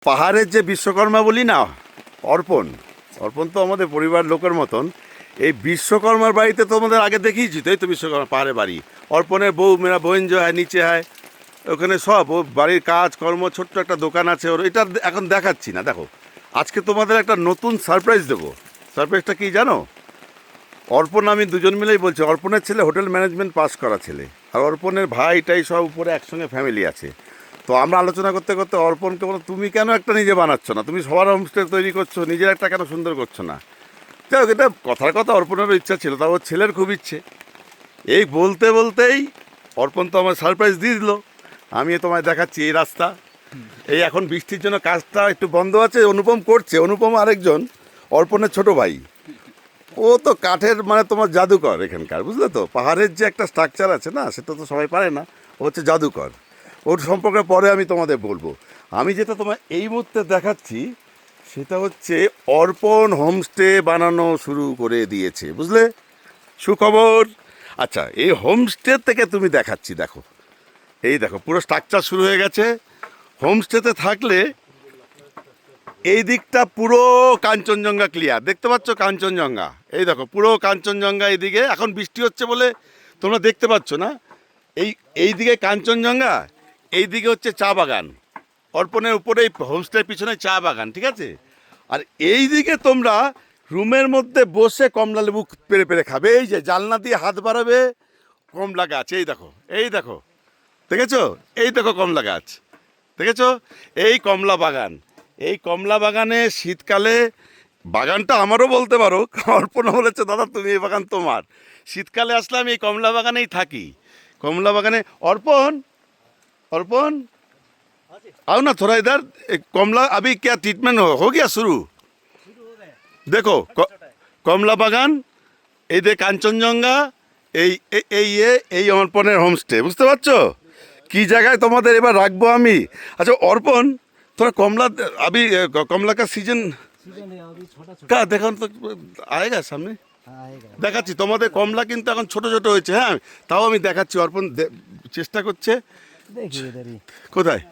পাহাড়ের যে বিশ্বকর্মা বলি না, অর্পণ অর্পণ তো আমাদের পরিবার লোকের মতন। এই বিশ্বকর্মার বাড়িতে তো আমাদের আগে দেখিয়েছি তো, এই তো বিশ্বকর্মা পাহাড়ে বাড়ি। অর্পণের বউ মেরা বইন যে হয় নিচে হয়, ওখানে সব ও বাড়ির কাজ কর্ম, ছোট্ট একটা দোকান আছে ওর। এটা এখন দেখাচ্ছি না, দেখো আজকে তোমাদের একটা নতুন সারপ্রাইজ দেবো। সারপ্রাইজটা কি জানো? অর্পণ আমি দুজন মিলেই বলছি। অর্পণের ছেলে হোটেল ম্যানেজমেন্ট পাস করা ছেলে, আর অর্পণের ভাইটাই সব উপরে একসঙ্গে ফ্যামিলি আছে। তো আমরা আলোচনা করতে করতে অর্পণকে বলো, তুমি কেন একটা নিজে বানাচ্ছ না? তুমি সবার হোমস্টে তৈরি করছো, নিজের একটা কেন সুন্দর করছো না? যাই হোক, এটা কথার কথা অর্পণেরও ইচ্ছা ছিল, তা ওর ছেলের খুব ইচ্ছে। এই বলতে বলতেই অর্পণ তো আমার সারপ্রাইজ দিয়ে দিল। আমি তোমায় দেখাচ্ছি এই রাস্তা। এই এখন বৃষ্টির জন্য কাজটা একটু বন্ধ আছে, অনুপম করছে। অনুপম আরেকজন অর্পণের ছোট ভাই। ও তো কাঠের মানে তোমার জাদুকর এখানকার, বুঝলে তো? পাহাড়ের যে একটা স্ট্রাকচার আছে না, সেটা তো সবাই পারে না। ও হচ্ছে জাদুকর। ওর সম্পর্কে পরে আমি তোমাদের বলবো। আমি যেটা তোমার এই মুহূর্তে দেখাচ্ছি সেটা হচ্ছে অর্পণ হোমস্টে বানানো শুরু করে দিয়েছে, বুঝলে? সুখবর। আচ্ছা, এই হোমস্টে থেকে তুমি দেখাচ্ছি, দেখো এই দেখো পুরো স্ট্রাকচার শুরু হয়ে গেছে। হোমস্টেতে থাকলে এই দিকটা পুরো কাঞ্চনজঙ্ঘা ক্লিয়ার, দেখতে পাচ্ছ কাঞ্চনজঙ্ঘা? এই দেখো পুরো কাঞ্চনজঙ্ঘা এইদিকে। এখন বৃষ্টি হচ্ছে বলে তোমরা দেখতে পাচ্ছ না। এই দিকে কাঞ্চনজঙ্ঘা, এই দিকে হচ্ছে চা বাগান। অর্পণের উপরে এই হোমস্টের পিছনে চা বাগান, ঠিক আছে? আর এই দিকে তোমরা রুমের মধ্যে বসে কমলা লেবু পেরে পেরে খাবে। এই যে জানলা দিয়ে হাত বাড়াবে, কমলা গাছ এই দেখো, এই দেখো, দেখেছো? এই দেখো কমলা গাছ, দেখেছো? এই কমলা বাগান। এই কমলা বাগানে শীতকালে, বাগানটা আমারও বলতে পারো, অর্পণও বলেছে দাদা তুমি এই বাগান তোমার। শীতকালে আসলে আমি এই কমলা বাগানেই থাকি। কমলা বাগানে অর্পণ, অর্পণ आओ ना थोड़ा इधर। कमला अभी क्या ट्रीटमेंट हो गया शुरू? देखो কমলা বাগান, এই যে কাঞ্চনজঙ্ঘা, এই এই এই এই অর্পণের হোমস্টে, বুঝতে পারছো কি জায়গায় তোমাদের এবার রাখবো আমি? আচ্ছা অর্পণ, তোরা কমলা अभी কমলা का सीजन सीजन है अभी छोटा छोटा का দেখান তো, আয়েগা সামনে। आएगा। দেখাচ্ছি তোমাদের কমলা কিন্তু এখন ছোট ছোট হয়েছে। হ্যাঁ, তাও আমি দেখাচ্ছি। অর্পণ চেষ্টা করছে। देखिए इधर ही কোথায়?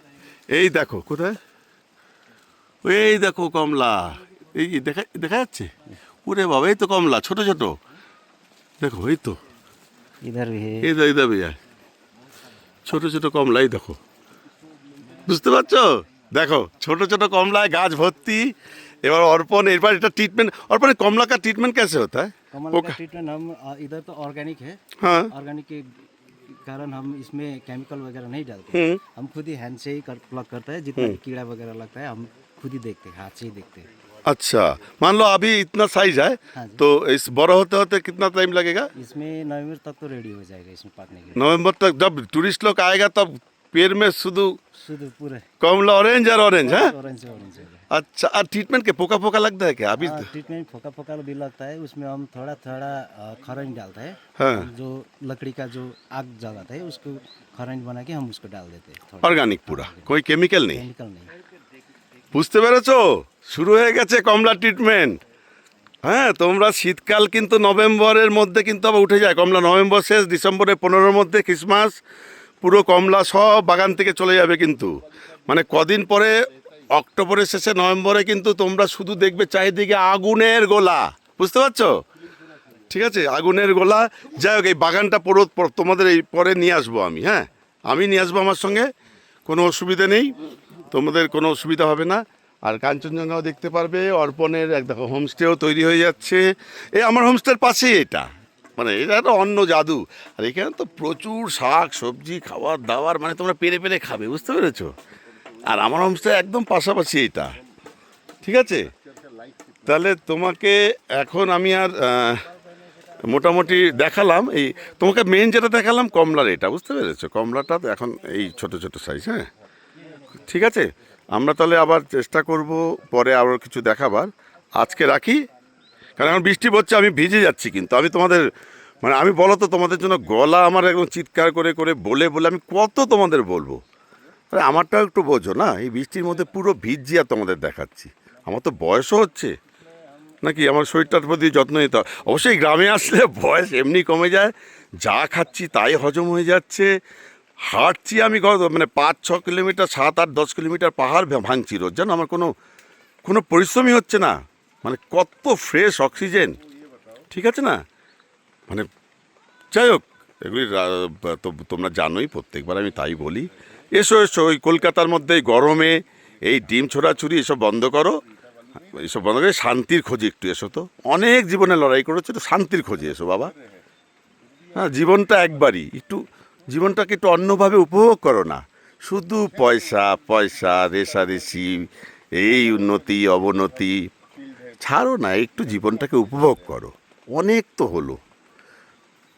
এই দেখো কোথায়, এই দেখো কমলা। এই দেখা দেখা যাচ্ছে? ওরে বাবা, এই তো কমলা ছোট ছোট, দেখো এই তো, इधर भी है। এই তো এই দাবি ছোট ছোট কমলা, এই দেখো, বুঝতে পারছো? দেখো ছোট ছোট কমলায় গাছ ভর্তি। এবার অর্পণ এরপর এটা ট্রিটমেंट, অর্পণ কমলা का ट्रीटमेंट कैसे होता है? कमल वो का ट्रीटमेंट हम इधर तो ऑर्गेनिक है। हाँ। ऑर्गेनिक के कारण हम इसमें केमिकल वगैरह नहीं डालते। हम खुद ही हैंड से ही प्लग करते हैं। जितना भी कीड़ा वगैरह लगता है हम खुद ही देखते हैं, हाथ से ही देखते हैं। अच्छा, मान लो अभी इतना साइज है, हाँ जी। तो इस बड़ा होते होते कितना टाइम लगेगा? इसमें नवंबर तक तो रेडी हो जाएगा इसमें पाकने के लिए। नवंबर तक जब टूरिस्ट लोग आएगा तब पेड़ में शुद्ध शुद्ध पूरे कमला ऑरेंज और ऑरेंज है। ऑरेंज ऑरेंज होगा। अच्छा, और ट्रीटमेंट के पोका पोका लगता है क्या अभी? ट्रीटमेंट फोका फोका भी लगता है। उसमें हम थोड़ा थोड़ा खरंज डालता है। हाँ। जो लकड़ी का जो आग जलाता है उसको खरंज बना के हम उसको डाल देते हैं। थोड़ा অর্গানিক পুরা, कोई কেমিক্যাল নেই। केमिकल नहीं। বুঝতে পেরেছো? শুরু হয়ে গেছে কমলা ট্রিটমেন্ট। হ্যাঁ, তোমরা শীতকাল কিন্তু নভেম্বরের মধ্যে কিন্তু আবার উঠে যায় কমলা। নভেম্বর শেষ, ডিসেম্বরের 15-র মধ্যে ক্রিসমাস, পুরো কমলা সব বাগান থেকে চলে যাবে কিন্তু। মানে কদিন পরে অক্টোবরের শেষে নভেম্বরে কিন্তু তোমরা শুধু দেখবে চারিদিকে আগুনের গোলা, বুঝতে পারছো? ঠিক আছে, আগুনের গোলা। যাই হোক, এই বাগানটা পুরো তোমাদের এই পরে নিয়ে আসবো আমি। হ্যাঁ, আমি নিয়ে আসবো আমার সঙ্গে, কোনো অসুবিধা নেই, তোমাদের কোনো অসুবিধা হবে না। আর কাঞ্চনজঙ্ঘাও দেখতে পারবে। অর্পণের এক দেখো হোমস্টেও তৈরি হয়ে যাচ্ছে। এই আমার হোমস্টের পাশেই এটা, মানে এটা একটা অন্য জাদু। আর এখানে তো প্রচুর শাক সবজি খাবার দাবার, মানে তোমরা পেরে পেরে খাবে, বুঝতে পেরেছো? আর আমার হোমস্টে একদম পাশাপাশি এটা, ঠিক আছে? তাহলে তোমাকে এখন আমি আর মোটামুটি দেখালাম। এই তোমাকে মেন যেটা দেখালাম কমলার, এটা বুঝতে পেরেছো? কমলাটা এখন এই ছোট ছোট সাইজ। হ্যাঁ, ঠিক আছে, আমরা তাহলে আবার চেষ্টা করব পরে আরও কিছু দেখাবার। আজকে রাখি, কারণ এখন বৃষ্টি পড়ছে, আমি ভিজে যাচ্ছি। কিন্তু আমি তোমাদের মানে আমি বলো তো, তোমাদের জন্য গলা আমার একদম চিৎকার করে করে বলে বলে আমি কত তোমাদের বলবো। আরে আমারটাও একটু বোঝো না, এই বৃষ্টির মধ্যে পুরো ভিজছি আর তোমাদের দেখাচ্ছি। আমার তো বয়সও হচ্ছে নাকি, আমার শরীরটার প্রতি যত্ন নিতে হয়। অবশ্যই গ্রামে আসলে বয়স এমনি কমে যায়, যা খাচ্ছি তাই হজম হয়ে যাচ্ছে। হাঁটছি আমি মানে 5-6 কিলোমিটার, 7-8-10 কিলোমিটার পাহাড় ভাঙছি রোজ, জানো। আমার কোনো পরিশ্রমই হচ্ছে না, মানে কত ফ্রেশ অক্সিজেন, ঠিক আছে না। মানে যাই হোক, এগুলি তো তোমরা জানোই, প্রত্যেকবার আমি তাই বলি। এসো এসো, ওই কলকাতার মধ্যে এই গরমে এই ডিম ছোড়াছুরি এসব বন্ধ করো, এসব বন্ধ করে শান্তির খোঁজে একটু এসো। তো অনেক জীবনে লড়াই করেছো, তো শান্তির খোঁজে এসো বাবা। হ্যাঁ, জীবনটা একবারই, একটু জীবনটাকে একটু অন্যভাবে উপভোগ করো না। শুধু পয়সা পয়সা, রেষারেষি, এই উন্নতি অবনতি ছাড়ো না, একটু জীবনটাকে উপভোগ করো। অনেক তো হলো,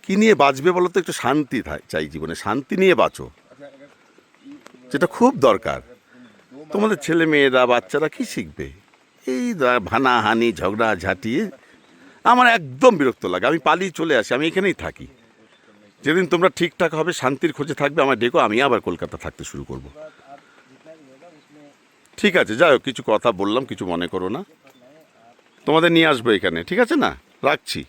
কি নিয়ে বাঁচবে বলো তো? একটু শান্তি চাই জীবনে, শান্তি নিয়ে বাঁচো, যেটা খুব দরকার। তোমাদের ছেলে মেয়েরা, বাচ্চারা কি শিখবে? এই ভানাহানি, ঝগড়া ঝাঁটিয়ে আমার একদম বিরক্ত লাগে। আমি পালিয়ে চলে আসি, আমি এখানেই থাকি। যেদিন তোমরা ঠিকঠাক হবে, শান্তির খোঁজে থাকবে, আমার ডেকো, আমি আবার কলকাতা থাকতে শুরু করব। ঠিক আছে, যাই হোক, কিছু কথা বললাম, কিছু মনে করো না। তোমাদের নিয়ে আসবো এখানে, ঠিক আছে না? রাখছি।